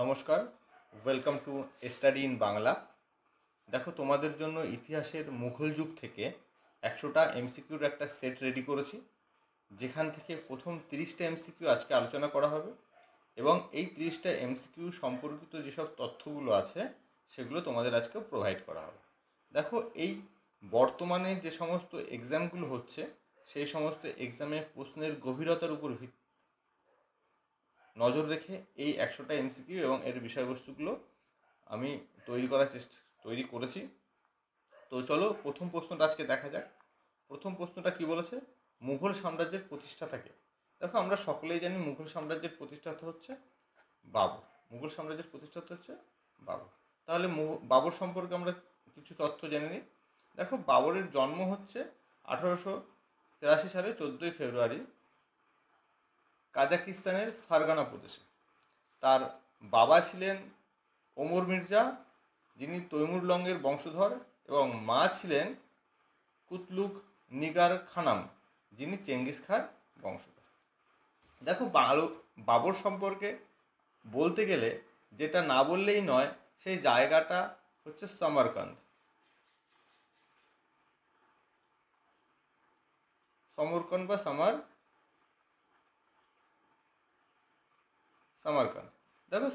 নমস্কার, welcome to study in Bangla. দেখো, তোমাদের জন্য ইতিহাসের মুঘল যুগ থেকে 100টা এমসিকিউর একটা সেট রেডি করেছি, যেখান থেকে প্রথম 30টা এমসিকিউ আজকে আলোচনা করা হবে এবং এই 30টা এমসিকিউ সম্পর্কিত যেসব তথ্যগুলো আছে সেগুলো তোমাদের আজকে প্রোভাইড করা হবে। দেখো, এই বর্তমানে যে সমস্ত এক্সামগুলো হচ্ছে সেই সমস্ত এক্সামের প্রশ্নের গভীরতার উপর নজর রেখে এই 100টা এমসিকিউ এবং এর বিষয়বস্তুগুলো আমি তৈরি করেছি। তো চলো প্রথম প্রশ্নটা আজকে দেখা যাক। প্রথম প্রশ্নটা কি বলেছে, মুঘল সাম্রাজ্যের প্রতিষ্ঠাতাকে। দেখো, আমরা সকলেই জানি মুঘল সাম্রাজ্যের প্রতিষ্ঠাতা হচ্ছে বাবর। মুঘল সাম্রাজ্যের প্রতিষ্ঠাতা হচ্ছে বাবর। তাহলে বাবর সম্পর্কে আমরা কিছু তথ্য জেনে নিই। দেখো, বাবরের জন্ম হচ্ছে 1883 সালে 14ই ফেব্রুয়ারি কাজাকিস্তানের ফারগানা প্রদেশে। তার বাবা ছিলেন ওমর মির্জা, যিনি তৈমুর লংয়ের বংশধর, এবং মা ছিলেন কুতলুক নিগার খানাম, যিনি চেঙ্গিস খাঁর বংশধর। দেখো, বাবর সম্পর্কে বলতে গেলে যেটা না বললেই নয়, সেই জায়গাটা হচ্ছে সমরকন্দ। বা সামারকান্দ। দেখো,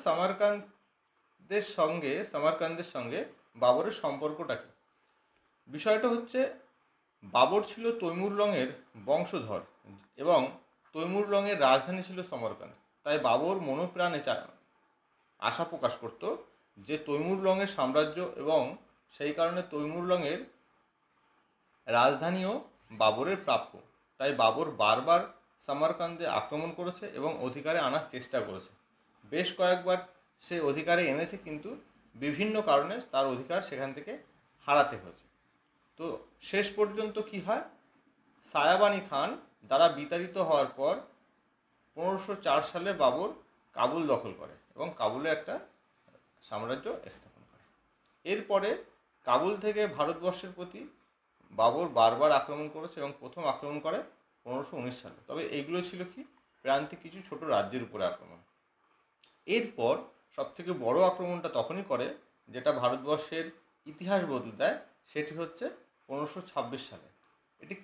সামারকান্দের সঙ্গে বাবরের সম্পর্কটা কি? বিষয়টা হচ্ছে, বাবর ছিল তৈমুর লংয়ের বংশধর এবং তৈমুর লংয়ের রাজধানী ছিল সমরকান্দ। তাই বাবর মনোপ্রাণে আশা প্রকাশ করত যে তৈমুর লংয়ের সাম্রাজ্য এবং সেই কারণে তৈমুর লংয়ের রাজধানীও বাবরের প্রাপ্য। তাই বাবর বারবার সামারকান্দে আক্রমণ করেছে এবং অধিকারে আনার চেষ্টা করেছে। বেশ কয়েকবার সে অধিকারে এনেছে, কিন্তু বিভিন্ন কারণে তার অধিকার সেখান থেকে হারাতে হয়েছে। তো শেষ পর্যন্ত কি হয়, সায়াবানি খান দ্বারা বিতাড়িত হওয়ার পর 1504 সালে বাবর কাবুল দখল করে এবং কাবুলে একটা সাম্রাজ্য স্থাপন করে। এরপরে কাবুল থেকে ভারতবর্ষের প্রতি বাবর বারবার আক্রমণ করেছে এবং প্রথম আক্রমণ করে 1519 সালে। তবে এইগুলো ছিল কি, প্রান্তিক কিছু ছোট রাজ্যের উপরে আক্রমণ। এরপর সবথেকে বড় আক্রমণটা তখনই করে যেটা ভারতবর্ষের ইতিহাস বদলে দেয়, সেটি হচ্ছে 1526 সালে। এটি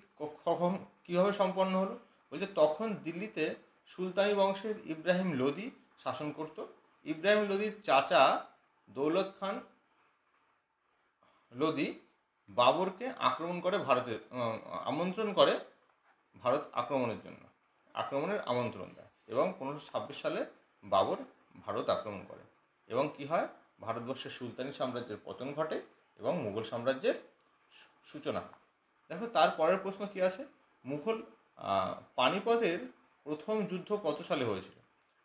কখন কীভাবে সম্পন্ন হলো? বলছে, তখন দিল্লিতে সুলতানি বংশের ইব্রাহিম লোদি শাসন করত। ইব্রাহিম লোদির চাচা দৌলত খান লোদি বাবরকে আমন্ত্রণ করে ভারত আক্রমণের আমন্ত্রণ দেয় এবং 1526 সালে বাবর ভারত আক্রমণ করে এবং কি হয়, ভারতবর্ষের সুলতানি সাম্রাজ্যের পতন ঘটে এবং মুঘল সাম্রাজ্যের সূচনা হয়। দেখো, তার পরের প্রশ্ন কি আছে, পানিপথের প্রথম যুদ্ধ কত সালে হয়েছিল?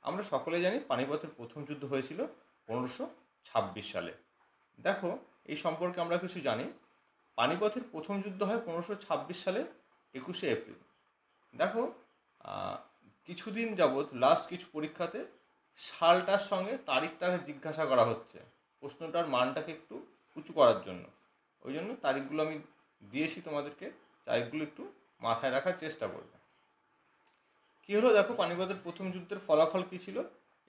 আমরা সকলে জানি পানিপথের প্রথম যুদ্ধ হয়েছিল 1526 সালে। দেখো, এই সম্পর্কে আমরা কিছু জানি। পানিপথের প্রথম যুদ্ধ হয় 1526 সালে 21শে এপ্রিল। দেখো, কিছুদিন যাবৎ লাস্ট কিছু পরীক্ষাতে সালটার সঙ্গে তারিখটাকে জিজ্ঞাসা করা হচ্ছে, প্রশ্নটার মানটাকে একটু উঁচু করার জন্য। ওই জন্য তারিখগুলো আমি দিয়েছি তোমাদেরকে, তারিখগুলো একটু মাথায় রাখার চেষ্টা করবে। কী হলো, দেখো, পানিপথের প্রথম যুদ্ধের ফলাফল কী ছিল?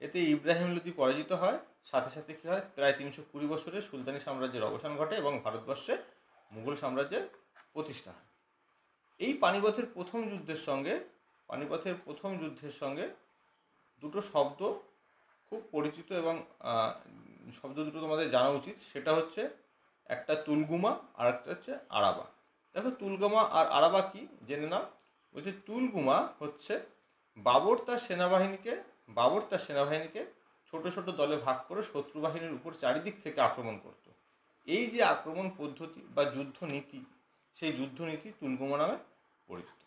এতে ইব্রাহিম লোদি পরাজিত হয়। সাথে সাথে কী হয়, প্রায় 320 বছরের সুলতানি সাম্রাজ্যের অবসান ঘটে এবং ভারতবর্ষে মুঘল সাম্রাজ্যের প্রতিষ্ঠা হয়। এই পানিপথের প্রথম যুদ্ধের সঙ্গে দুটো শব্দ খুব পরিচিত এবং শব্দ দুটো তোমাদের জানা উচিত। সেটা হচ্ছে, একটা তুলগুমা আর একটা হচ্ছে আরাবা। দেখো, তুলগুমা আর আরাবা কি জেনে নাও। বলছে, তুলগুমা হচ্ছে বাবর তার সেনাবাহিনীকে ছোট ছোট দলে ভাগ করে শত্রু বাহিনীর উপর চারিদিক থেকে আক্রমণ করত। এই যে আক্রমণ পদ্ধতি বা যুদ্ধনীতি, সেই যুদ্ধনীতি তুলগুমা নামে পরিচিত।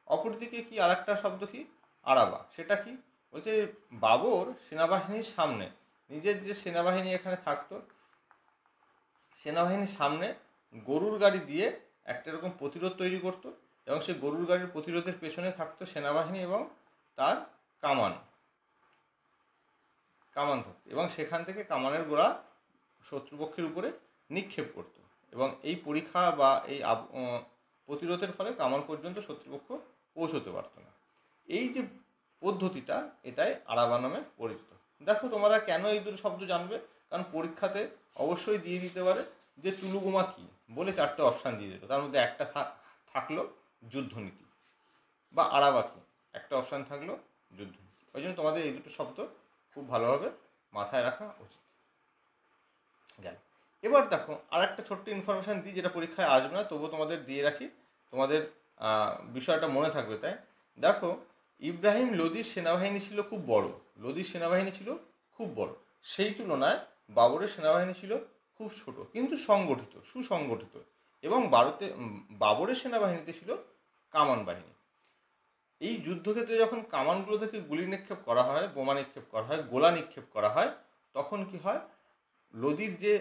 অপরদিকে কি আরেকটা শব্দ কি, আরাবা। সেটা কি বলছে, বাবর সেনাবাহিনীর সামনে, নিজের যে সেনাবাহিনী এখানে থাকতো, সেনাবাহিনীর সামনে গরুর গাড়ি দিয়ে একটা এরকম প্রতিরোধ তৈরি করত এবং সেই গরুর গাড়ির প্রতিরোধের পেছনে থাকতো সেনাবাহিনী এবং তার কামান থাকতো এবং সেখান থেকে কামানের গোড়া শত্রুপক্ষের উপরে নিক্ষেপ করত এবং এই পরীক্ষা বা এই প্রতিরোধের ফলে কামান পর্যন্ত শত্রুপক্ষ পৌঁছতে পারত না। এই যে পদ্ধতিটা, এটাই আরাবা নামে পরিচিত। দেখো তোমরা কেন এই দুটো শব্দ জানবে, কারণ পরীক্ষাতে অবশ্যই দিয়ে দিতে পারে যে তুলুগুমা কী বলে 4টে অপশান দিয়ে দিত, তার মধ্যে একটা থাকলো যুদ্ধনীতি, বা আরাবাকি একটা অপশান থাকলো যুদ্ধনীতি। ওই জন্য তোমাদের এই দুটো শব্দ খুব ভালোভাবে মাথায় রাখা উচিত। গেল। এবার দেখো আর একটা ছোট্ট ইনফরমেশান দিই, যেটা পরীক্ষায় আসবে না, তবুও তোমাদের দিয়ে রাখি, তোমাদের বিষয়টা মনে থাকবে। তাই দেখো, ইব্রাহিম লোদির সেনাবাহিনী ছিল খুব বড়, লোদির সেনাবাহিনী ছিল খুব বড়, সেই তুলনায় বাবরের সেনাবাহিনী ছিল খুব ছোট কিন্তু সংগঠিত, সুসংগঠিত, এবং বাবরের সেনাবাহিনীতে ছিল কামান বাহিনী। এই যুদ্ধক্ষেত্রে যখন কামানগুলো থেকে গুলি নিক্ষেপ করা হয়, বোমা নিক্ষেপ করা হয়, গোলা নিক্ষেপ করা হয়, তখন কি হয়, লোদির যে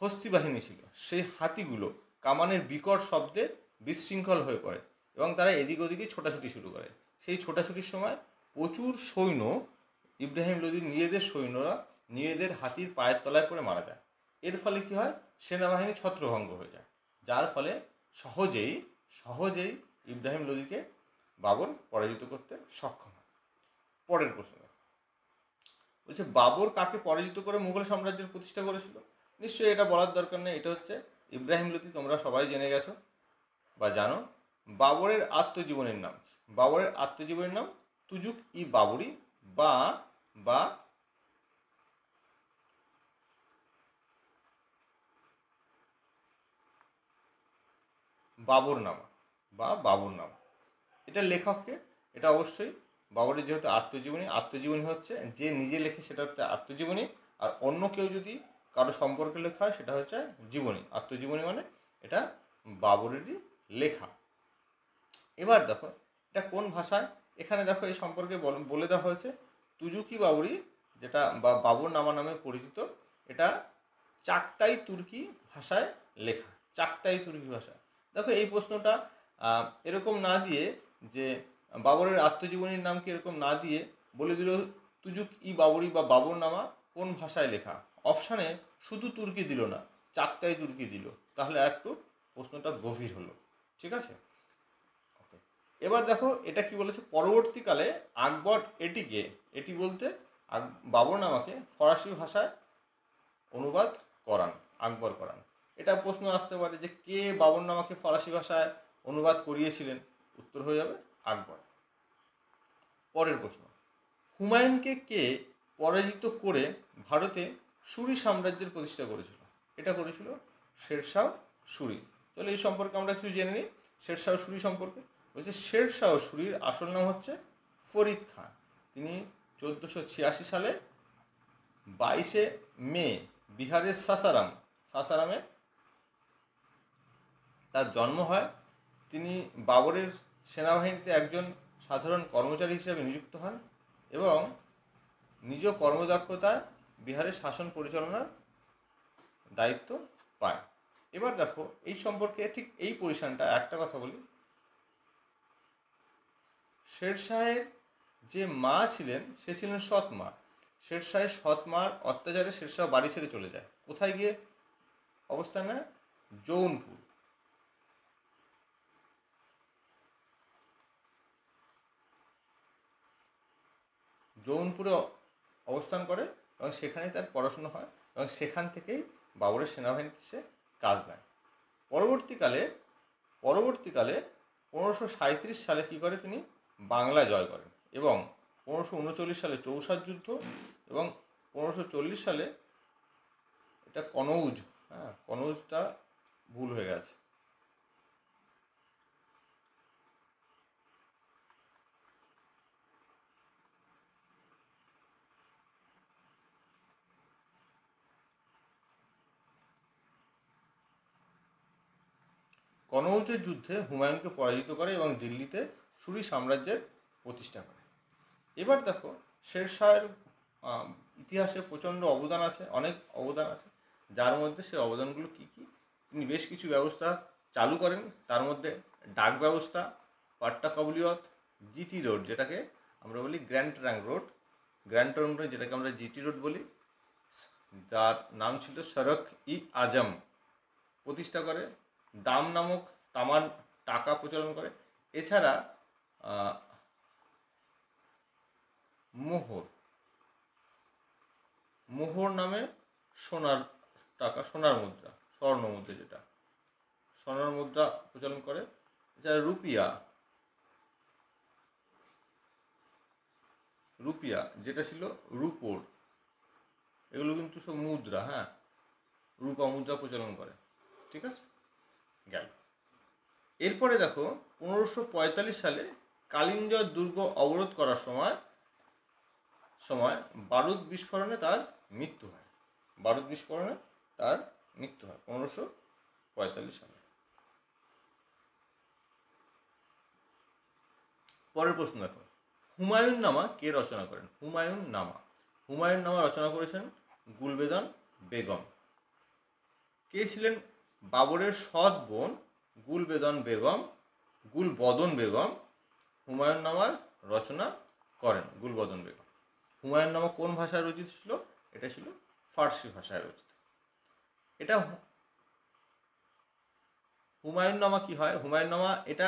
হস্তি বাহিনী ছিল সেই হাতিগুলো কামানের বিকট শব্দে বিশৃঙ্খল হয়ে পড়ে এবং তারা এদিক ওদিকে ছোটাছুটি শুরু করে। সেই ছোটাছুটির সময় প্রচুর সৈন্য, ইব্রাহিম লোদির নিজেদের সৈন্যরা নিজেদের হাতির পায়ের তলায় পড়ে মারা যায়। এর ফলে কি হয়, সেনাবাহিনী ছত্রভঙ্গ হয়ে যায়, যার ফলে সহজেই ইব্রাহিম লোদিকে বাবর পরাজিত করতে সক্ষম হয়। পরের প্রশ্ন বলছে, বাবর কাকে পরাজিত করে মুঘল সাম্রাজ্যের প্রতিষ্ঠা করেছিল? নিশ্চয়ই এটা বলার দরকার নেই, এটা হচ্ছে ইব্রাহিম লোদি, তোমরা সবাই জেনে গেছো বা জানো। বাবরের আত্মজীবনীর নাম, বাবরের আত্মজীবনীর নাম তুজুক ই বাবরি বা বা বাবরনামা বা বাবরনামা। এটা লেখককে, এটা অবশ্যই বাবরের যেহেতু আত্মজীবনী হচ্ছে যে নিজে লেখে সেটা হচ্ছে আত্মজীবনী, আর অন্য কেউ যদি কারো সম্পর্কে লেখা হয় সেটা হচ্ছে জীবনী। আত্মজীবনী মানে এটা বাবরেরই লেখা। এবার দেখো এটা কোন ভাষায়, এখানে দেখো এই সম্পর্কে বলে দেওয়া হয়েছে তুজুকি বাবরি, যেটা বা বাবরনামা নামে পরিচিত, এটা চাকতাই তুর্কি ভাষায় লেখা, চাকতাই তুর্কি ভাষা। দেখো এই প্রশ্নটা এরকম না দিয়ে, যে বাবরের আত্মজীবনীর নাম কি এরকম না দিয়ে বলে দিল তুজুক ই বাবরি বা বাবরনামা কোন ভাষায় লেখা, অপশানে শুধু তুর্কি দিল না, চাকতাই তুর্কি দিল, তাহলে একটু প্রশ্নটা গভীর হলো। ঠিক আছে, এবার দেখো এটা কি বলেছে, পরবর্তীকালে আকবর এটি বলতে বাবরনামাকে ফরাসি ভাষায় অনুবাদ করান, আকবর করান। এটা প্রশ্ন আসতে পারে যে কে বাবরনামাকে ফরাসি ভাষায় অনুবাদ করিয়েছিলেন, উত্তর হয়ে যাবে আকবর। পরের প্রশ্ন, হুমায়ুনকে কে পরাজিত করে ভারতে সুরি সাম্রাজ্যের প্রতিষ্ঠা করেছিল? এটা করেছিল শেরশাহ সুরি। চলো এই সম্পর্কে আমরা কিছু জেনে নিই, শেরশাহ সুরি সম্পর্কে। বলছে শেরশাহ সুরির আসল নাম হচ্ছে ফরিদ খান। তিনি 1486 সালে 22 মে বিহারের সাসারামে তার জন্ম হয়। তিনি বাবরের সেনাবাহিনীতে একজন সাধারণ কর্মচারী হিসেবে নিযুক্ত হন এবং নিজ কর্মদক্ষতায় বিহারের শাসন পরিচালনার দায়িত্ব পায়। এবার দেখো এই সম্পর্কে ঠিক এই পরিসংখ্যানটা একটা কথা বলি, শেরশাহের যে মা ছিলেন সে ছিলেন সৎ মা। শেরশাহের সৎ মার অত্যাচারে শেরশাহ বাড়ি ছেড়ে চলে যায়, কোথায় গিয়ে অবস্থান নেয়? জৌনপুর। জৌনপুরে অবস্থান করে এবং সেখানে তার পড়াশুনো হয় এবং সেখান থেকেই বাবরের সেনাবাহিনীতে সে কাজ নেয়। পরবর্তীকালে 1537 সালে কী করে, তিনি বাংলা জয় করেন এবং 1539 সালে চৌসার যুদ্ধ এবং 1540 সালে এটা কনৌজ, কনৌজটা ভুল হয়ে গেছে, কনৌজের যুদ্ধে হুমায়ুনকে পরাজিত করে এবং দিল্লিতে সুরি সাম্রাজ্যের প্রতিষ্ঠা করে। এবার দেখো শেরশাহের ইতিহাসে প্রচণ্ড অবদান আছে, অনেক অবদান আছে, যার মধ্যে সেই অবদানগুলো কী কী, তিনি বেশ কিছু ব্যবস্থা চালু করেন, তার মধ্যে ডাক ব্যবস্থা, পাট্টা কাবুলিয়ত, জিটি রোড যেটাকে আমরা বলি গ্র্যান্ড ট্রাঙ্ক রোড, যেটাকে আমরা জিটি রোড বলি, যার নাম ছিল সড়ক ই আজম প্রতিষ্ঠা করে, দাম নামক তামার টাকা প্রচলন করে। এছাড়া মোহর মোহর নামে সোনার টাকা, সোনার মুদ্রা, স্বর্ণ মুদ্রা, যেটা সোনার মুদ্রা প্রচলন করে। যা রুপিয়া, রুপিয়া যেটা ছিল রূপোর, এগুলো কিন্তু সব মুদ্রা, হ্যাঁ, রূপা মুদ্রা প্রচলন করে। ঠিক আছে, গেল। এরপরে দেখো 1545 সালে কালিঞ্জর দুর্গ অবরোধ করার সময় বারুদ বিস্ফোরণে তার মৃত্যু হয়। বারুদ বিস্ফোরণে তার মৃত্যু হয় 1545 সালে। পরের প্রশ্ন দেখো, হুমায়ুন নামা কে রচনা করেন? হুমায়ুন নামা রচনা করেছেন গুলবেদন বেগম। কে ছিলেন বাবরের সৎ বোন গুলবদন বেগম হুমায়ুন নামার রচনা করেন গুলবদন বেগম। হুমায়ুন নামা কোন ভাষায় রচিত ছিল? এটা ছিল ফার্সি ভাষায় রচিত। এটা হুমায়ুন নামা কি হয়? হুমায়ুন নামা এটা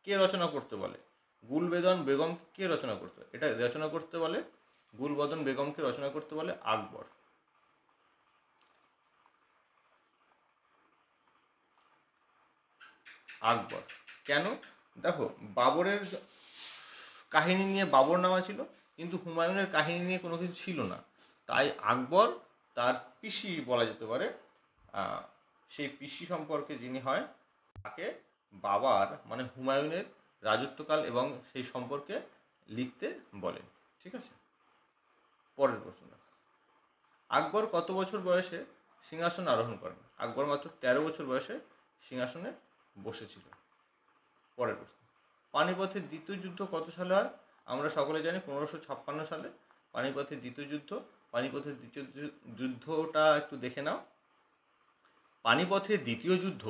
কে রচনা করতে বলে? গুলবেদন বেগম কে রচনা করতে? এটা রচনা করতে বলে গুলবদন বেগমকে রচনা করতে বলে আকবর। আকবর কেন? দেখো, বাবরের কাহিনী নিয়ে বাবর নামা ছিল, কিন্তু হুমায়ুনের কাহিনী নিয়ে কোনো কিছু ছিল না। তাই আকবর তার পিসি বলা যেতে পারে, সেই পিসি সম্পর্কে যিনি হয় তাকে বাবার মানে হুমায়ুনের রাজত্বকাল এবং সেই সম্পর্কে লিখতে বলেন। ঠিক আছে, পরের প্রশ্ন। আকবর কত বছর বয়সে সিংহাসন আরোহণ করেন? আকবর মাত্র 13 বছর বয়সে সিংহাসনে বসেছিল। পরের প্রশ্ন, পানিপথের দ্বিতীয় যুদ্ধ কত সালে হয়? আমরা সকলে জানি 1556 সালে পানিপথের দ্বিতীয় যুদ্ধ। পানিপথের দ্বিতীয় যুদ্ধটা একটু দেখে নাও। পানিপথের দ্বিতীয় যুদ্ধ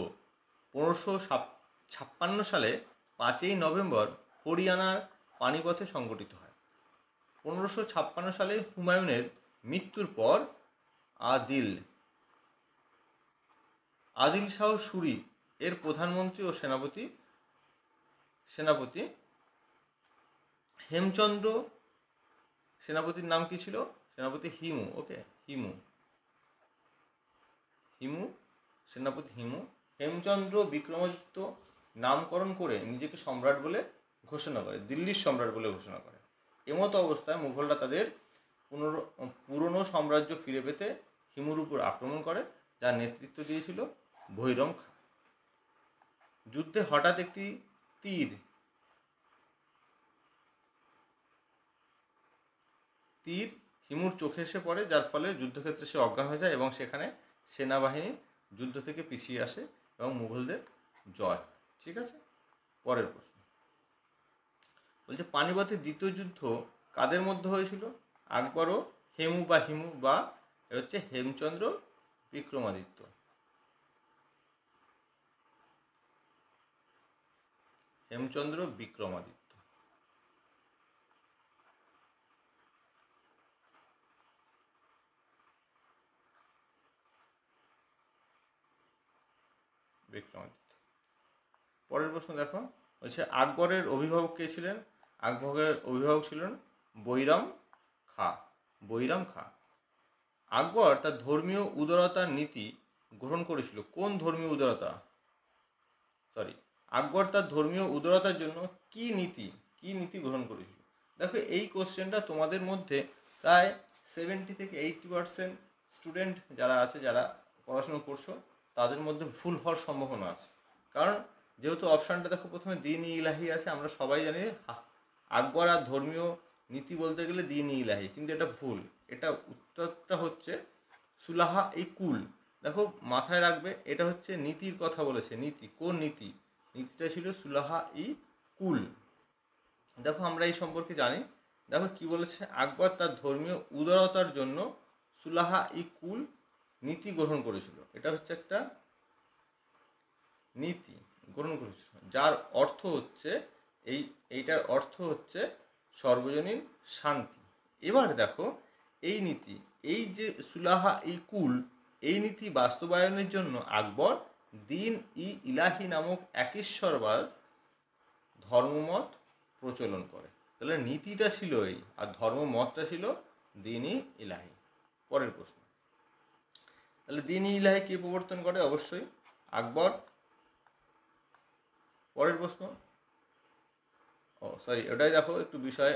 1556 সালে 5ই নভেম্বর হরিয়ানার পানিপথে সংঘটিত হয়। 1556 সালে হুমায়ুনের মৃত্যুর পর আদিল শাহ সুরি এর প্রধানমন্ত্রী ও সেনাপতি হেমচন্দ্র, সেনাপতির নাম কি ছিল? সেনাপতি হিমু। ওকে, সেনাপতি হিমু হেমচন্দ্র বিক্রমাদিত্য নামকরণ করে নিজেকে সম্রাট বলে ঘোষণা করে, দিল্লির সম্রাট বলে ঘোষণা করে। এমতো অবস্থায় মুঘলরা তাদের পুরনো সাম্রাজ্য ফিরে পেতে হিমুর উপর আক্রমণ করে, যার নেতৃত্ব দিয়েছিল ভৈরম খাঁ। যুদ্ধে হঠাৎ একটি তীর হিমুর চোখে এসে পড়ে, যার ফলে যুদ্ধক্ষেত্রে সে অজ্ঞান হয়ে যায় এবং সেখানে সেনাবাহিনী যুদ্ধ থেকে পিছিয়ে আসে এবং মুঘলদের জয়। ঠিক আছে, পরের প্রশ্ন বলছে, পানিপথের দ্বিতীয় যুদ্ধ কাদের মধ্যে হয়েছিল? আকবর ও হিমু বা হচ্ছে হেমচন্দ্র বিক্রমাদিত্য। হেমচন্দ্র বিক্রমাদিত্য। পরের প্রশ্ন দেখো, বলছে আকবরের অভিভাবক কে ছিলেন? আকবরের অভিভাবক ছিলেন বৈরাম খাঁ। আকবর তার ধর্মীয় উদারতার নীতি গ্রহণ করেছিল। কোন ধর্মীয় উদারতা? আকবর তার ধর্মীয় উদারতার জন্য কি নীতি গ্রহণ করেছিল? দেখো, এই কোশ্চেনটা তোমাদের মধ্যে প্রায় 70 থেকে 80% স্টুডেন্ট যারা আছে, যারা পড়াশুনো করছো, তাদের মধ্যে ভুল হওয়ার সম্ভাবনা আছে। কারণ যেহেতু অপশানটা দেখো প্রথমে দ্বীন-ই ইলাহি আছে, আমরা সবাই জানি আকবর আর ধর্মীয় নীতি বলতে গেলে দ্বীন-ই ইলাহি, কিন্তু এটা ভুল। এটা উত্তরটা হচ্ছে সুলাহা-ই কুল। দেখো, মাথায় রাখবে, এটা হচ্ছে নীতির কথা বলেছে। নীতি, কোন নীতি? নীতিটা ছিল সুলাহা-ই কুল। দেখো, আমরা এই সম্পর্কে জানি। দেখো কি বলেছে, আকবর তার ধর্মীয় উদারতার জন্য সুলাহা-ই কুল নীতি গ্রহণ করেছিল। এটা হচ্ছে একটা নীতি গ্রহণ করেছিল, যার অর্থ হচ্ছে এইটার অর্থ হচ্ছে সর্বজনীন শান্তি। এবার দেখো, এই নীতি, এই যে সুলাহা-ই কুল, এই নীতি বাস্তবায়নের জন্য আকবর দ্বীন-ই ইলাহি নামক একেশ্বরবাদ ধর্মমত প্রচলন করে। তাহলে নীতিটা ছিল এই, আর ধর্মমতটা ছিল দ্বীন-ই ইলাহি। পরের প্রশ্ন, তাহলে দিন-ই ইলাহি কে প্রবর্তন করে? অবশ্যই আকবর। পরের প্রশ্ন, ওটাই দেখো একটু বিষয়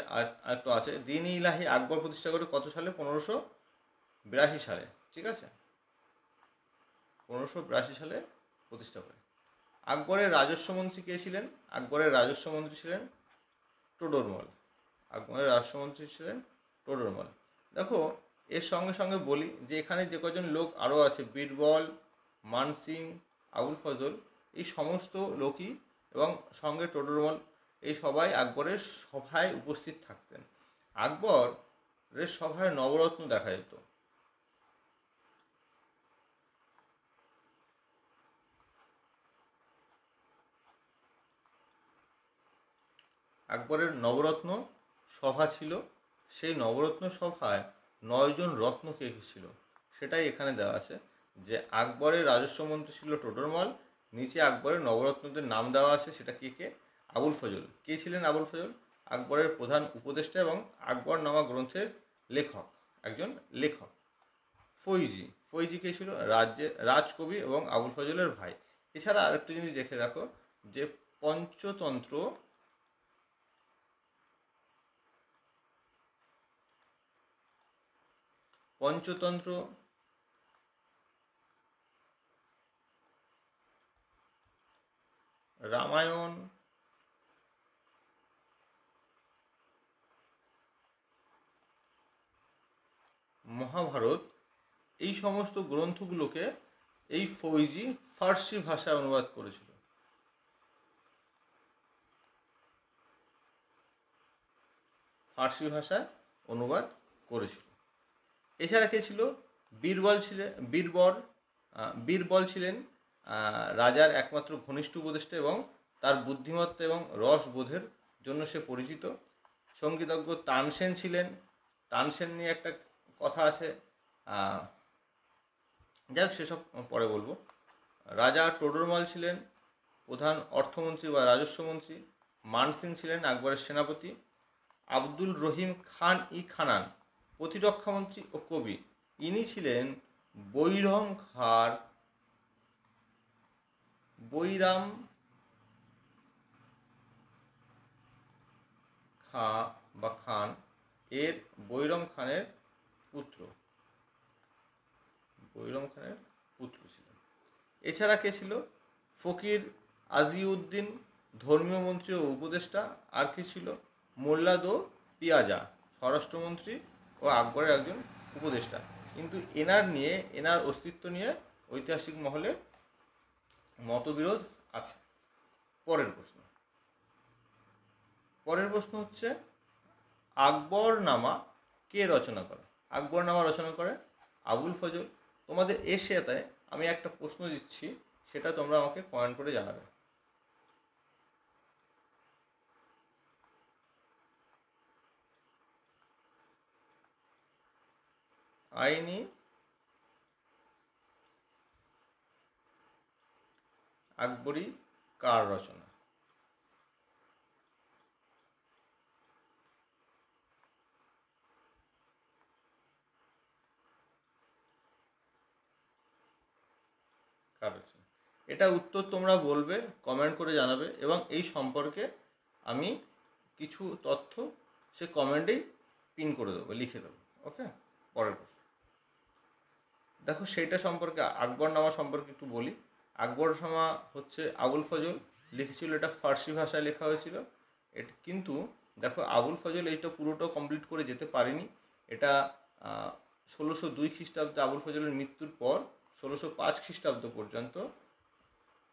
একটু আছে। দিন-ই ইলাহি আকবর প্রতিষ্ঠা করে কত সালে? 1582 সালে। ঠিক আছে, 1582 সালে প্রতিষ্ঠা করে। আকবরের রাজস্ব মন্ত্রী কে ছিলেন? আকবরের রাজস্ব মন্ত্রী ছিলেন টোডরমল। আকবরের রাজস্ব মন্ত্রী ছিলেন টোডরমল। দেখো এর সঙ্গে সঙ্গে বলি যে এখানে যে কজন লোক আরও আছে, বীরবল, মানসিং, আবুল ফজল, এই সমস্ত লোকই এবং সঙ্গে টোডরমল, এই সবাই আকবরের সভায় উপস্থিত থাকতেন। আকবরের সভায় নবরত্ন দেখা যেত। আকবরের নবরত্ন সভা ছিল, সেই নবরত্ন সভায় 9 জন রত্ন কে ছিল সেটাই এখানে দেওয়া আছে, যে আকবরের রাজস্ব মন্ত্রী ছিল টোডরমল, নিচে আকবরের নবরত্নদের নাম দেওয়া আছে, সেটা কে কে? আবুল ফজল। কে ছিলেন আবুল ফজল? আকবরের প্রধান উপদেষ্টা এবং আকবরনামা গ্রন্থের লেখক, একজন লেখক। ফৈজি, ফৈজি কে ছিল? রাজকবি এবং আবুল ফজলের ভাই। এছাড়া আরেকটা জিনিস দেখে রাখো যে পঞ্চতন্ত্র রামায়ণ, মহাভারত, এই সমস্ত গ্রন্থগুলোকে এই ফৈজি ফার্সি ভাষায় অনুবাদ করেছিল। ফার্সি ভাষায় অনুবাদ করেছিল। এছাড়া কে ছিল? বীরবল ছিলেন রাজার একমাত্র ঘনিষ্ঠ উপদেষ্টা এবং তার বুদ্ধিমত্তা এবং রসবোধের জন্য সে পরিচিত। সঙ্গীতজ্ঞ তানসেন ছিলেন। তানসেন নিয়ে একটা কথা আছে, যাই হোক সেসব পরে বলবো। রাজা টোডরমল ছিলেন প্রধান অর্থমন্ত্রী বা রাজস্ব মন্ত্রী। মানসিং ছিলেন আকবরের সেনাপতি। আব্দুল রহিম খান ই খানান প্রতিরক্ষামন্ত্রী ও কবি। ইনি ছিলেন বৈরাম খান এর বৈরাম খানের পুত্র ছিলেন। এছাড়া কে ছিল? ফকির আজিউদ্দিন ধর্মীয় মন্ত্রী ও উপদেষ্টা। আর কি ছিল? মোল্লা দো পিয়াজা স্বরাষ্ট্রমন্ত্রী ও আকবরের একজন উপদেষ্টা। কিন্তু এনার অস্তিত্ব নিয়ে ঐতিহাসিক মহলে মতবিরোধ আছে। পরের প্রশ্ন হচ্ছে আকবরনামা কে রচনা করে? আকবরনামা রচনা করে আবুল ফজল। তোমাদের এর সাথে আমি একটা প্রশ্ন দিচ্ছি, সেটা তোমরা আমাকে কমেন্ট করে জানাবে। আইনি আকবরী কার রচনা? এটা উত্তর তোমরা বলবে, কমেন্ট করে জানাবে, এবং এই সম্পর্কে আমি কিছু তথ্য সে কমেন্টেই পিন করে দেবো, লিখে দেবো। ওকে, পরের প্রশ্ন দেখো, সেইটা সম্পর্কে আকবরনামা সম্পর্কে একটু বলি। আকবরনামা হচ্ছে আবুল ফজল লিখেছিল, এটা ফার্সি ভাষায় লেখা হয়েছিল। এটা কিন্তু দেখো আবুল ফজল এইটা পুরোটাও কমপ্লিট করে যেতে পারেনি। এটা 1602 খ্রিস্টাব্দে আবুল ফজলের মৃত্যুর পর 1605 খ্রিস্টাব্দ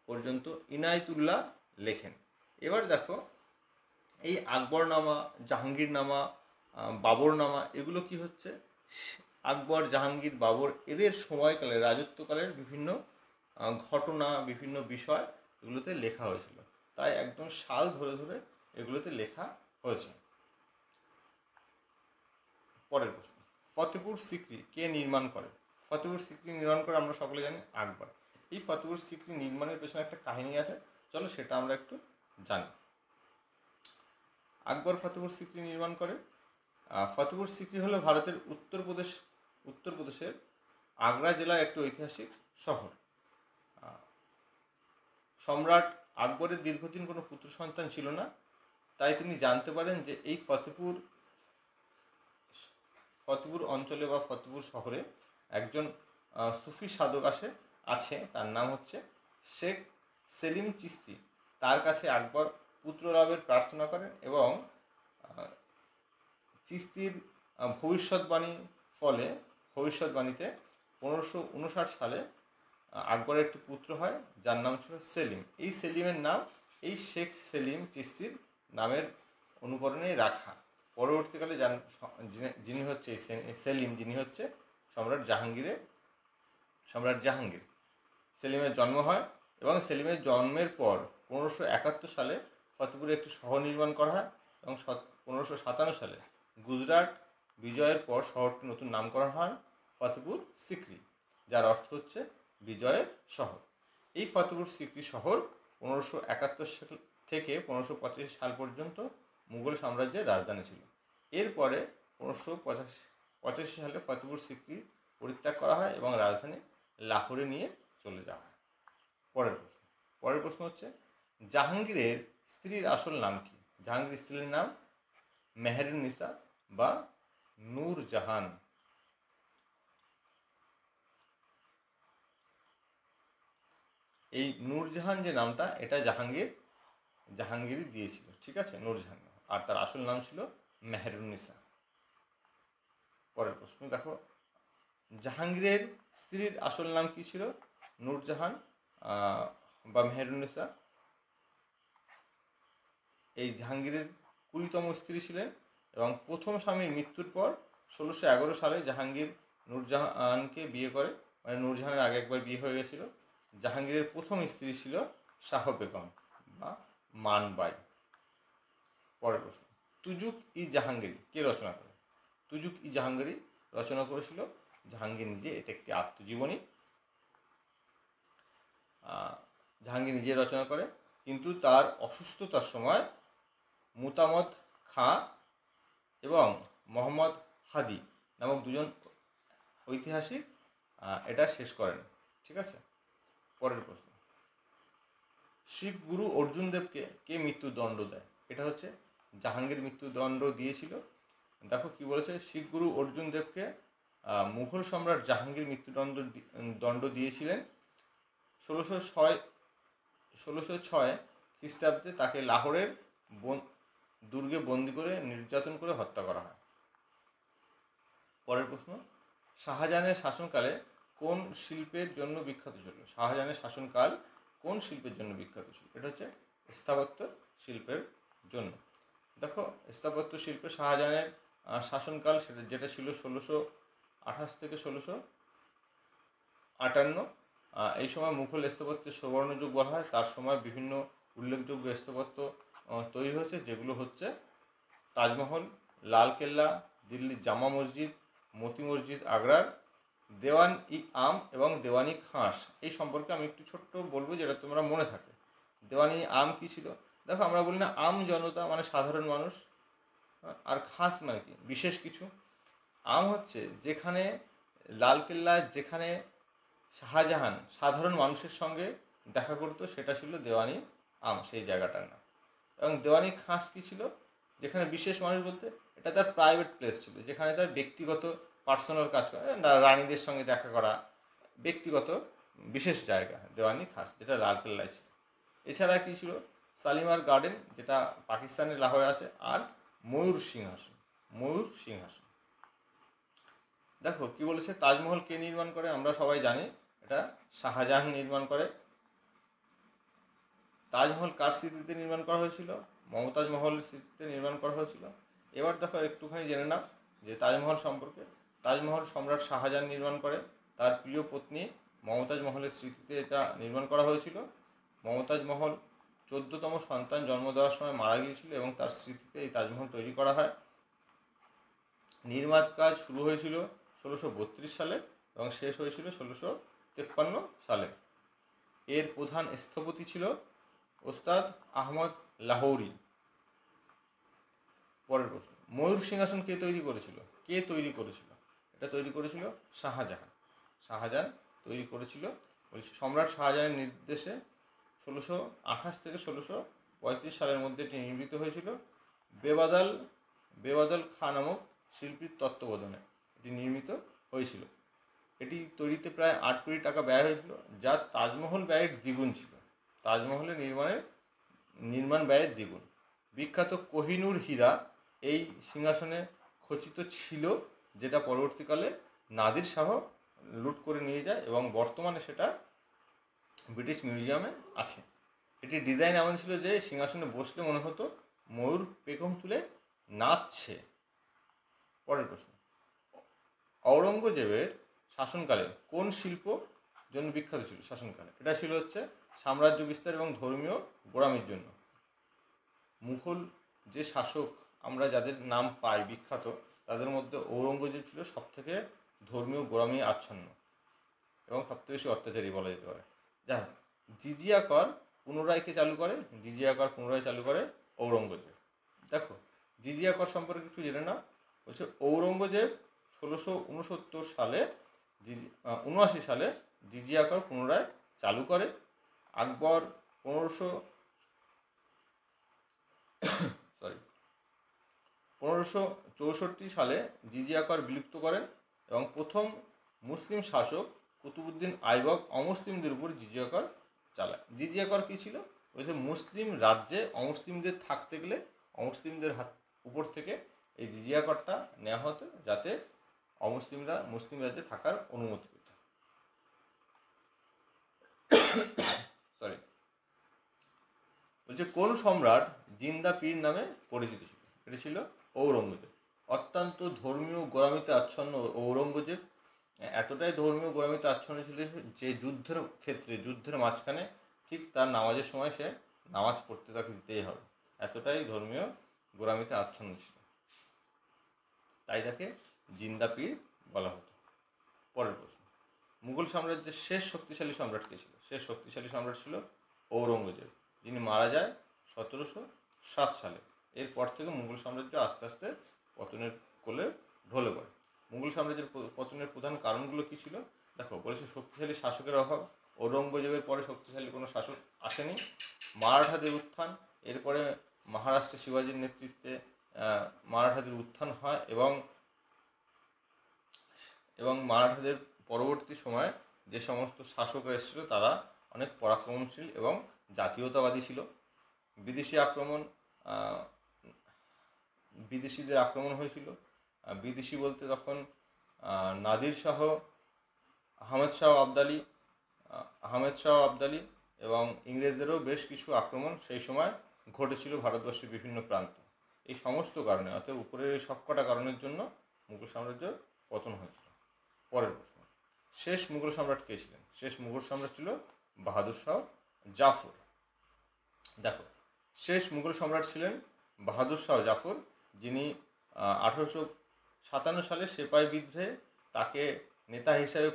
পর্যন্ত ইনায়েতুল্লাহ লেখেন। এবার দেখো এই আকবরনামা, জাহাঙ্গীরনামা, বাবরনামা, এগুলো কি হচ্ছে? আকবর, জাহাঙ্গীর, বাবর এদের সময়কালে, রাজত্বকালের বিভিন্ন ঘটনা, বিভিন্ন বিষয় এগুলোতে লেখা হয়েছিল। তাই একদম সাল ধরে ধরে এগুলোতে লেখা হয়েছে। পরের প্রশ্ন, ফতেপুর সিক্রি কে নির্মাণ করে? ফতেপুর সিক্রি নির্মাণ করে আমরা সকলে জানি আকবর। এই ফতেপুর সিক্রি নির্মাণের পেছনে একটা কাহিনী আছে, চলো সেটা আমরা একটু জানি। আকবর ফতেপুর সিক্রি নির্মাণ করে। ফতেপুর সিক্রি হলো ভারতের উত্তরপ্রদেশ উত্তরপ্রদেশের আগ্রা জেলার একটি ঐতিহাসিক শহর। সম্রাট আকবরের দীর্ঘদিন কোনো পুত্র সন্তান ছিল না, তাই তিনি জানতে পারেন যে এই ফতেপুর অঞ্চলে বা ফতেপুর শহরে একজন সুফি সাধক আছে, তার নাম হচ্ছে শেখ সেলিম চিশতি। তার কাছে আকবর পুত্র লাভের প্রার্থনা করেন এবং চিশতির ভবিষ্যৎবাণীতে 1559 সালে আকবরের একটি পুত্র হয়, যার নাম ছিল সেলিম। এই সেলিমের নাম এই শেখ সেলিম চিশতির নামের অনুকরণেই রাখা। পরবর্তীকালে যিনি হচ্ছে সেলিম, যিনি হচ্ছে সম্রাট জাহাঙ্গীর। সেলিমের জন্ম হয় এবং সেলিমের জন্মের পর 1571 সালে ফতেপুরে একটি শহর নির্মাণ করা হয় এবং 1557 সালে গুজরাট বিজয়ের পর শহরটি নতুন নামকরণ হয় ফতেপুর সিক্রি, যার অর্থ হচ্ছে বিজয়ের শহর। এই ফতেপুর সিক্রি শহর 1571 সাল থেকে 1585 সাল পর্যন্ত মুঘল সাম্রাজ্যের রাজধানী ছিল। এরপরে 1585 সালে ফতেপুর সিক্রি পরিত্যাগ করা হয় এবং রাজধানী লাহোরে নিয়ে চলে যাওয়া হয়। পরের প্রশ্ন হচ্ছে, জাহাঙ্গীরের স্ত্রীর আসল নাম কি? জাহাঙ্গীরের স্ত্রীর নাম মেহেরুন্নিসা বা নূরজাহান। এই নূরজাহান যে নামটা, এটা জাহাঙ্গীরই দিয়েছিল, ঠিক আছে, নূরজাহান। আর তার আসল নাম ছিল মেহেরুন্নিসা। পরের প্রশ্ন দেখো, জাহাঙ্গীরের স্ত্রীর আসল নাম কি ছিল? নূরজাহান বা মেহেরুন্নিসা। এই জাহাঙ্গীরের 20তম স্ত্রী ছিলেন এবং প্রথম স্বামীর মৃত্যুর পর 1611 সালে জাহাঙ্গীর নূরজাহানকে বিয়ে করে। মানে নূরজাহানের আগে একবার বিয়ে হয়ে গেছিল। জাহাঙ্গীরের প্রথম স্ত্রী ছিল শাহ বেগম বা মানবাই। পরের প্রশ্ন, তুজুক ই জাহাঙ্গীর কে রচনা করে? তুজুক ই জাহাঙ্গীর রচনা করেছিল জাহাঙ্গীর নিজে। এটা একটি আত্মজীবনী। জাহাঙ্গীর নিজে রচনা করে, কিন্তু তার অসুস্থতার সময় মুতামদ খাঁ এবং মোহাম্মদ হাদি নামক দুজন ঐতিহাসিক এটা শেষ করেন, ঠিক আছে। পরের প্রশ্ন, শিখ গুরু অর্জুন দেবকে কে মৃত্যুদণ্ড দেয়? এটা হচ্ছে জাহাঙ্গীর মৃত্যুদণ্ড দিয়েছিল। দেখো কি বলেছে, শিখ গুরু অর্জুন দেবকে মুঘল সম্রাট জাহাঙ্গীর মৃত্যুদণ্ড দিয়েছিলেন। 1606 খ্রিস্টাব্দে তাকে লাহোরের দুর্গে বন্দি করে নির্যাতন করে হত্যা করা হয়। পরের প্রশ্ন, শাহজাহানের শাসনকালে কোন শিল্পের জন্য বিখ্যাত ছিল? শাহজাহানের শাসনকাল কোন শিল্পের জন্য বিখ্যাত ছিল? এটা হচ্ছে স্থাপত্য শিল্পের জন্য। দেখো, স্থাপত্য শিল্পে শাহজাহানের শাসনকাল যেটা ছিল 1628 থেকে 1658। এই সময় মুঘল স্থাপত্যের সুবর্ণযুগ বলা হয়। তার সময় বিভিন্ন উল্লেখযোগ্য স্থাপত্য তৈরি হয়েছে, যেগুলো হচ্ছে তাজমহল, লালকেল্লা, দিল্লির জামা মসজিদ, মতি মসজিদ আগ্রার, দেওয়ান ই আম এবং দেওয়ানি খাস। এই সম্পর্কে আমি একটু ছোট্ট বলবো, যেটা তোমরা মনে থাকে। দেওয়ানি আম কি ছিল? দেখো, আমরা বলি না আম জনতা মানে সাধারণ মানুষ, আর খাস মানে কি বিশেষ কিছু। আম হচ্ছে যেখানে লালকেল্লায় যেখানে শাহজাহান সাধারণ মানুষের সঙ্গে দেখা করতো, সেটা ছিল দেওয়ানি আম, সেই জায়গাটার নাম। এবং দেওয়ানি খাস কি ছিল? যেখানে বিশেষ মানুষ বলতে এটা তার প্রাইভেট প্লেস ছিল, যেখানে তার ব্যক্তিগত পার্সোনাল কাজ করা, রানীদের সঙ্গে দেখা করা, ব্যক্তিগত বিশেষ জায়গা দেওয়ানি খাস, যেটা লালকেল্লায় ছিল। এছাড়া কি ছিল? শালিমার গার্ডেন, যেটা পাকিস্তানের লাহোরে আছে, আর ময়ূর সিংহাসন। দেখো কি বলেছে, তাজমহল কে নির্মাণ করে? আমরা সবাই জানি এটা শাহজাহান নির্মাণ করে। তাজমহল কার স্মৃতিতে নির্মাণ করা হয়েছিল? মমতাজ মহলের স্মৃতিতে নির্মাণ করা হয়েছিল। এবার দেখো একটুখানি জেনে নাও যে তাজমহল সম্পর্কে। তাজমহল সম্রাট শাহজাহান নির্মাণ করে, তার প্রিয় পত্নী মমতাজ মহলের স্মৃতিতে এটা নির্মাণ করা হয়েছিল। মমতাজ মহল 14তম সন্তান জন্ম দেওয়ার সময় মারা গিয়েছিল এবং তার স্মৃতিতে এই তাজমহল তৈরি করা হয়। নির্মাণ কাজ শুরু হয়েছিল 1632 সালে এবং শেষ হয়েছিল 1653 সালে। এর প্রধান স্থপতি ছিল ওস্তাদ আহমদ লাহোরি। পরের প্রশ্ন, ময়ূর সিংহাসন কে তৈরি করেছিল? এটা তৈরি করেছিল শাহজাহান। শাহজাহান তৈরি করেছিল। বলছি সম্রাট শাহজাহানের নির্দেশে 1628 থেকে 1635 সালের মধ্যে এটি নির্মিত হয়েছিল। বেবাদল খাঁ নামক শিল্পীর তত্ত্বাবধানে এটি নির্মিত হয়েছিল। এটি তৈরিতে প্রায় 8 কোটি টাকা ব্যয় হয়েছিল, যা তাজমহল ব্যয়ের দ্বিগুণ ছিল। তাজমহলের নির্মাণ ব্যয়ের দ্বিগুণ। বিখ্যাত কোহিনূর হীরা এই সিংহাসনে খচিত ছিল, যেটা পরবর্তীকালে নাদির শাহ লুট করে নিয়ে যায় এবং বর্তমানে সেটা ব্রিটিশ মিউজিয়ামে আছে। এটির ডিজাইন এমন ছিল যে সিংহাসনে বসলে মনে হতো ময়ূর পেখম তুলে নাচছে। পরের প্রশ্ন, ঔরঙ্গজেবের শাসনকালে কোন শিল্প জন্য বিখ্যাত ছিল? শাসনকালে এটা ছিল হচ্ছে সাম্রাজ্য বিস্তার এবং ধর্মীয় গোড়ামির জন্য। মুঘল যে শাসক আমরা যাদের নাম পাই বিখ্যাত, তাদের মধ্যে ঔরঙ্গজেব ছিল সবথেকে ধর্মীয় গোড়ামি আচ্ছন্ন এবং সবথেকে বেশি অত্যাচারী বলা যেতে পারে। যাই হোক, জিজিয়া কর পুনরায় চালু করে ঔরঙ্গজেব। দেখো জিজিয়া কর সম্পর্কে একটু জেনে নাও। বলছে ঔরঙ্গজেব 1679 সালে জিজিয়া কর পুনরায় চালু করে। আকবর 1564 সালে জিজিয়া কর বিলুপ্ত করেন এবং প্রথম মুসলিম শাসক কুতুবউদ্দিন আইবক অমুসলিমদের উপর জিজিয়া কর চালায়। জিজিয়া কর কী ছিল? বলছে মুসলিম রাজ্যে অমুসলিমদের থাকতে গেলে অমুসলিমদের উপর থেকে এই জিজিয়া করটা নেওয়া হতো, যাতে অমুসলিমরা মুসলিম রাজ্যে থাকার অনুমতি পেত। বলছে কোন সম্রাট জিন্দা পীর নামে পরিচিত ছিল? এটা ছিল ঔরঙ্গজেব। অত্যন্ত ধর্মীয় গোড়ামিতে আচ্ছন্ন ঔরঙ্গজেব এতটাই ধর্মীয় গোড়ামিতে আচ্ছন্ন ছিল যে যুদ্ধের মাঝখানে ঠিক তার নামাজের সময় সে নামাজ পড়তে তাকে দিতেই হবে, এতটাই ধর্মীয় গোড়ামিতে আচ্ছন্ন ছিল, তাই তাকে জিন্দা পীর বলা হতো। পরের প্রশ্ন, মুঘল সাম্রাজ্যের শেষ শক্তিশালী সম্রাট কে ছিল? শেষ শক্তিশালী সম্রাট ছিল ঔরঙ্গজেব, যিনি মারা যায় 1707 সালে। এরপর থেকে মুঘল সাম্রাজ্য আস্তে আস্তে পতনের কোলে ঢলে পড়ে। মুঘল সাম্রাজ্যের পতনের প্রধান কারণগুলো কী ছিল? দেখো বলেছে শক্তিশালী শাসকের অভাব, ঔরঙ্গজেবের পরে শক্তিশালী কোনো শাসক আসেনি, মারাঠাদের উত্থান, এরপরে মহারাষ্ট্রে শিবাজীর নেতৃত্বে মারাঠাদের উত্থান হয় এবং মারাঠাদের পরবর্তী সময়ে যে সমস্ত শাসকরা এসেছিল তারা অনেক পরাক্রমশীল এবং জাতীয়তাবাদী ছিল। বিদেশিদের আক্রমণ হয়েছিল। বিদেশি বলতে তখন নাদির শাহ, আহমেদ শাহ আবদালি এবং ইংরেজদেরও বেশ কিছু আক্রমণ সেই সময় ঘটেছিল ভারতবর্ষের বিভিন্ন প্রান্তে। এই সমস্ত কারণে, অর্থাৎ উপরের এই সবকটা কারণের জন্য মুঘল সাম্রাজ্যের পতন হয়েছিল। পরের প্রশ্ন, শেষ মুঘল সম্রাট কে ছিলেন? শেষ মুঘল সম্রাট ছিল বাহাদুর শাহ জাফর। দেখো শেষ মুঘল সম্রাট ছিলেন বাহাদুর শাহ জাফর, যিনি 1857 সালে সেপাই বিদ্রোহে তাকে নেতা হিসাবে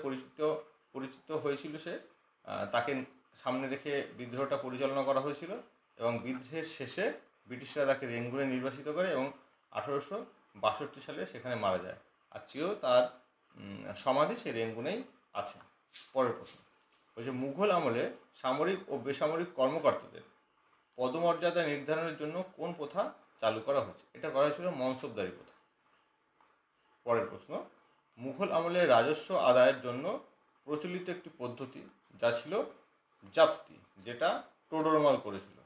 পরিচিত হয়েছিল। তাকে সামনে রেখে বিদ্রোহটা পরিচালনা করা হয়েছিল এবং বিদ্রোহের শেষে ব্রিটিশরা তাকে রেঙ্গুনে নির্বাসিত করে এবং 1862 সালে সেখানে মারা যায়। আজকেও তার সমাধি সেই রেঙ্গুনেই আছে। পরের প্রশ্ন, বলছে মুঘল আমলে সামরিক ও বেসামরিক কর্মকর্তাদের পদমর্যাদা নির্ধারণের জন্য কোন প্রথা চালু করা হয়েছে? এটা করা হয়েছিল মনসবদারি প্রথা। পরের প্রশ্ন, মুঘল আমলে রাজস্ব আদায়ের জন্য প্রচলিত একটি পদ্ধতি যা ছিল জাপ্তি, যেটা টোডরমাল করেছিল।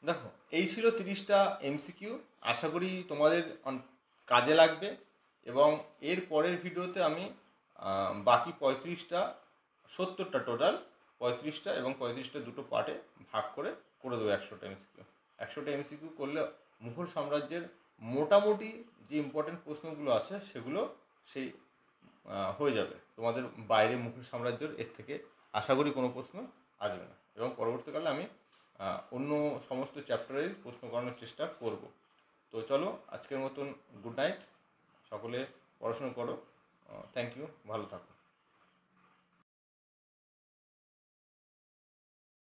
দেখো এই ছিল 30টা এমসিকিউ। আশা করি তোমাদের কাজে লাগবে এবং এর পরের ভিডিওতে আমি বাকি 70টা টোটাল 35টা এবং 35টা দুটো পার্টে ভাগ করে দেবো 100টা এমসিকিউ। 100টা এমসিকিউ করলে মুঘল সাম্রাজ্যের মোটামুটি যে ইম্পর্টেন্ট প্রশ্নগুলো আছে সেগুলো হয়ে যাবে। তোমাদের বাইরে মুঘল সাম্রাজ্যের এর থেকে আশা করি কোনো প্রশ্ন আসবে না এবং পরবর্তীকালে আমি অন্য সমস্ত চ্যাপ্টারের প্রশ্ন করানোর চেষ্টা করব। তো চলো আজকের মতন গুড নাইট, সকলে পড়াশোনা করো। থ্যাংক ইউ, ভালো থাকো।